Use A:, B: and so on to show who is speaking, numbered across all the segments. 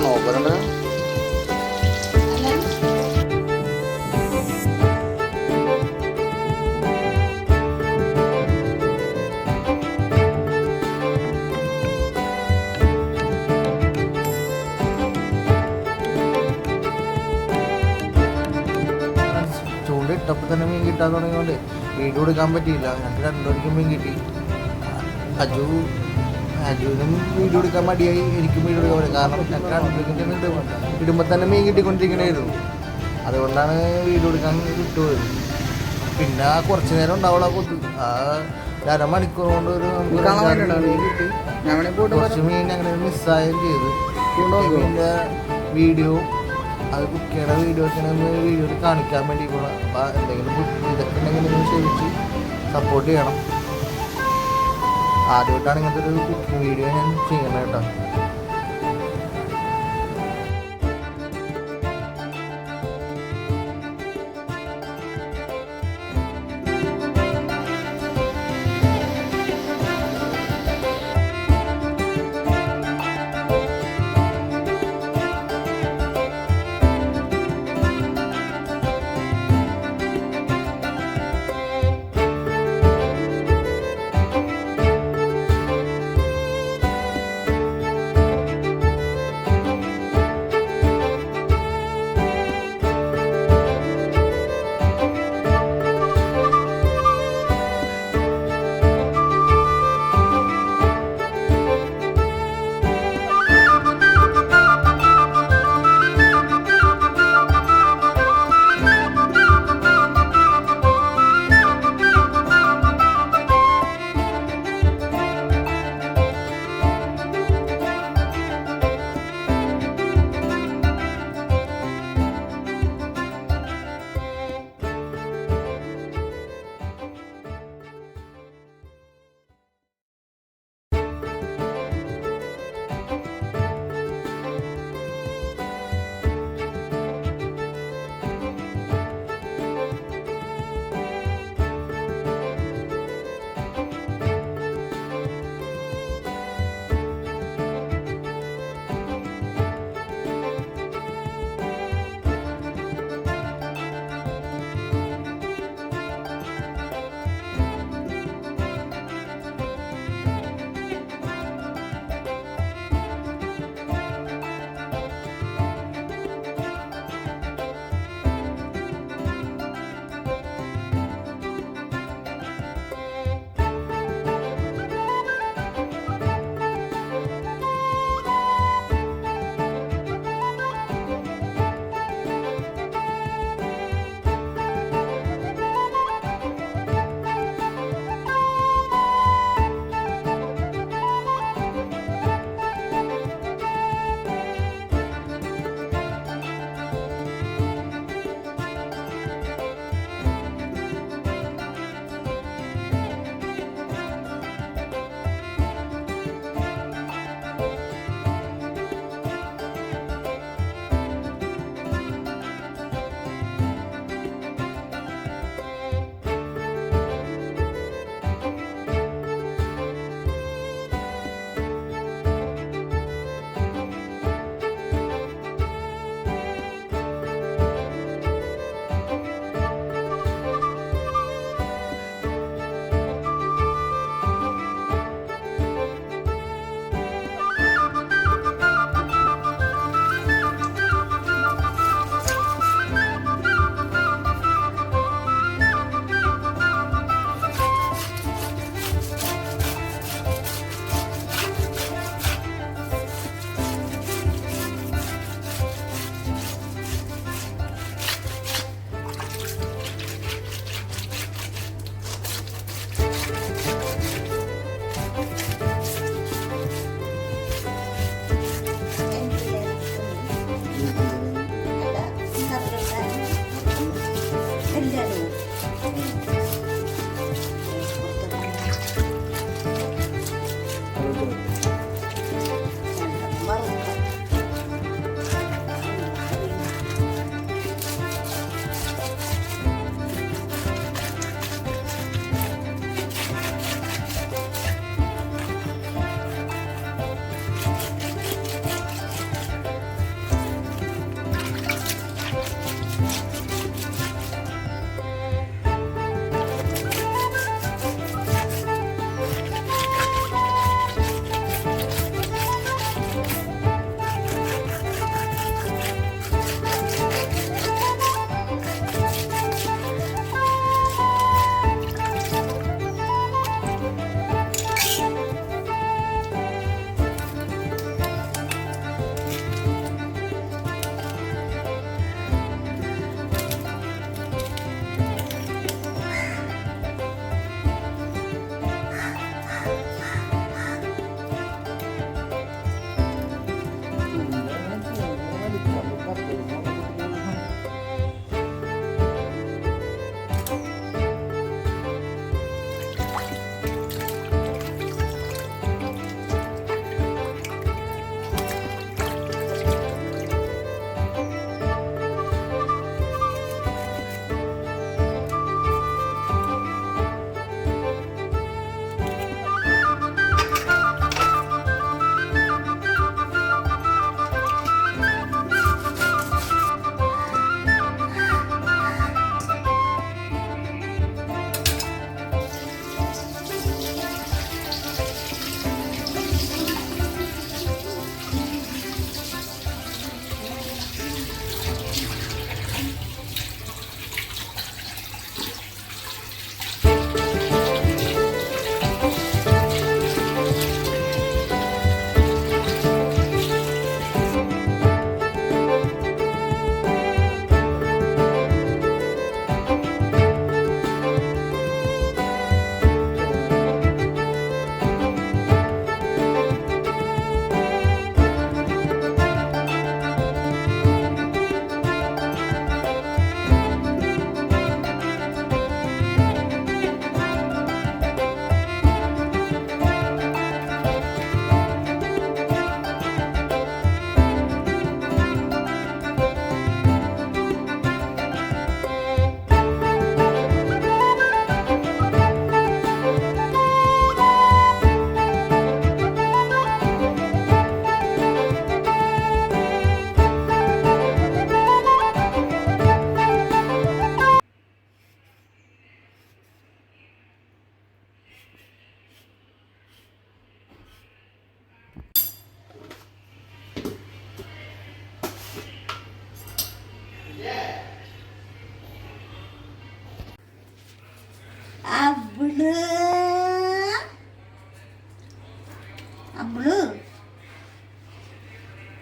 A: നോക്കുന്നുണ്ട്. ചൂണ്ടിട്ടപ്പോൾ തന്നെ മീൻ കിട്ടാൻ തുടങ്ങിയോണ്ട് വീഡിയോ എടുക്കാൻ പറ്റിയില്ല. ഞങ്ങൾക്ക് രണ്ടുപേർക്കും മീൻ കിട്ടി. അജുവിനും വീഡിയോ എടുക്കാൻ മടിയായി, എനിക്കും വീഡിയോ എടുക്കാൻ പറ്റും. കാരണം ഞങ്ങൾക്ക് രണ്ടുപേർക്കും ഇടുമ്പോൾ തന്നെ മീൻ കിട്ടിക്കൊണ്ടിരിക്കണമായിരുന്നു. അതുകൊണ്ടാണ് വീഡിയോ എടുക്കാൻ കിട്ടുന്നത്. പിന്നെ കുറച്ച് നേരം ഉണ്ടാവുള്ള കൊത്ത് അരമണിക്കൂർ കൊണ്ട് ഒരു കുറച്ച് മീൻ അങ്ങനെ മിസ്സായും ചെയ്ത്. മീനിൻ്റെ വീഡിയോ അത് കുക്ക് ചെയ്യണ വീഡിയോസിനെ വീഡിയോയിൽ കാണിക്കാൻ വേണ്ടി പോകണം. അപ്പോൾ എന്തെങ്കിലും ഇതൊക്കെ ഉണ്ടെങ്കിൽ നിങ്ങൾ ക്ഷമിച്ച് സപ്പോർട്ട് ചെയ്യണം. ആദ്യമായിട്ടാണ് ഇങ്ങനത്തെ ഒരു കുക്കിംഗ് വീഡിയോ ഞാൻ ചെയ്യണം കേട്ടോ.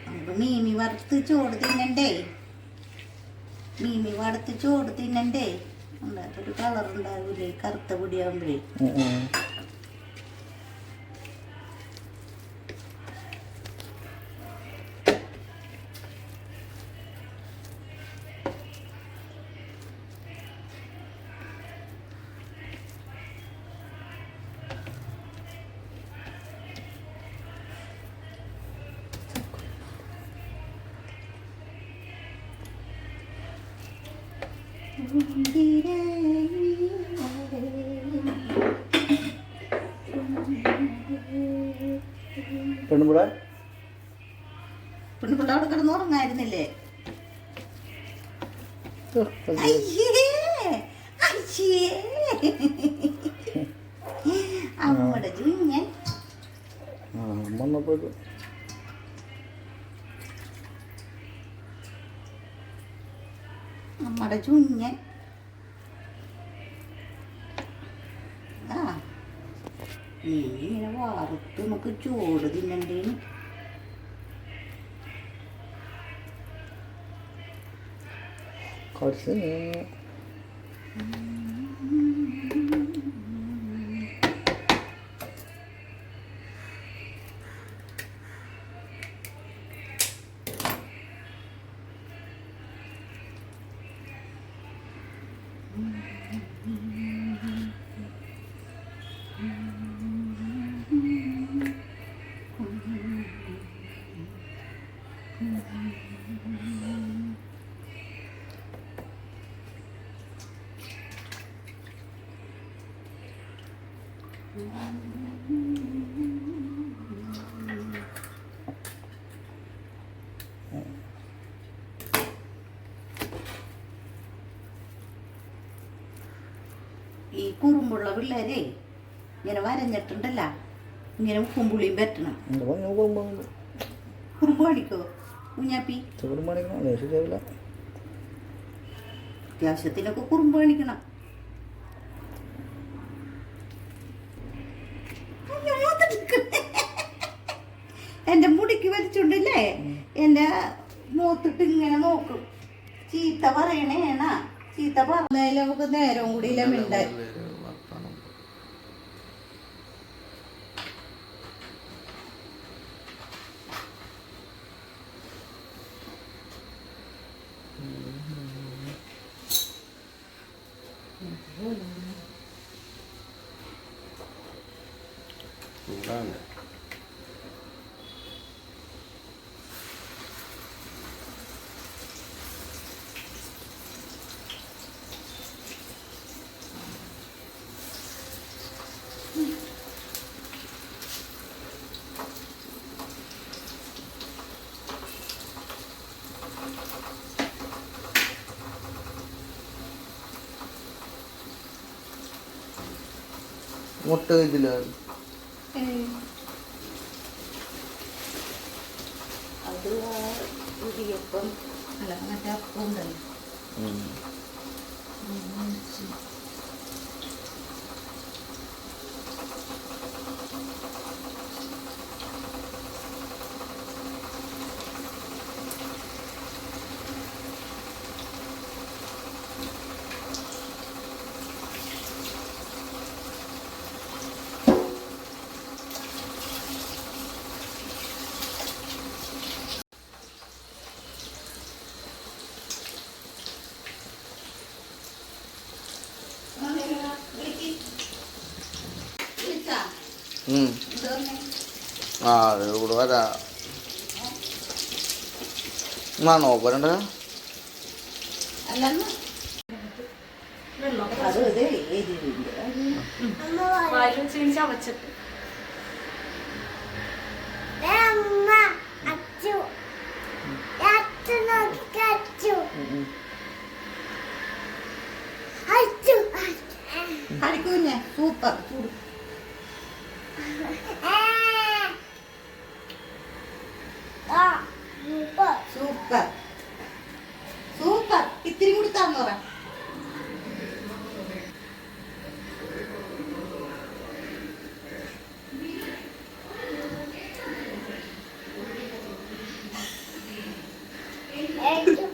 B: നമുക്ക് മീമി വറുത്ത് ചോറ് തിന്നണ്ടേ, മീമി വറുത്ത് ചോറ് തിന്നണ്ടേ. ഒരു കളർ ഉണ്ടാവില്ലേ കറുത്ത പൊടിയാകുമ്പോഴേ.
A: പെണ്ണുപിള്ള
B: അവിടെ കിടന്ന് ഉറങ്ങായിരുന്നില്ലേ? അമ്മയുടെ ജുഞ്ഞൻ നമ്മുടെ ജുഞ്ഞൻ. ആ ഇങ്ങനെ വാറുത്ത് നമുക്ക് ചോറ് തിന്നണ്ടേന്.
A: കുറച്ച്
B: ഈ കുറുമ്പുള്ള പിള്ളേരെ ഇങ്ങനെ വരഞ്ഞിട്ടുണ്ടല്ല, ഇങ്ങനെ ഉപ്പും പുളിയും പറ്റണം. കുറുമ്പ് കാണിക്കോ കുഞ്ഞാപ്പി? അത്യാവശ്യത്തിനൊക്കെ കുറുമ്പ് കാണിക്കണം. എന്റെ മുടിക്ക് വലിച്ചുണ്ടല്ലേ എന്റെ മൂത്തിട്ട് ഇങ്ങനെ നോക്കും. ചീത്ത പറയണേണ, ചീത്ത പറഞ്ഞാലും നമുക്ക് നേരം കൂടിയില്ല മിണ്ടായി.
A: മുട്ട ഇതില്ല,
B: അത് ഇടിയപ്പം അല്ല മറ്റേ അപ്പം ഉണ്ടല്ലോ.
A: ആ ഇവിടെ വരാ നോക്കണ്ട.
C: ചവച്ചിട്ട്
B: സൂപ്പർ സൂപ്പർ സൂപ്പർ. ഇത്തിരി കൂടി തന്നു പറ.
C: ഏറ്റവും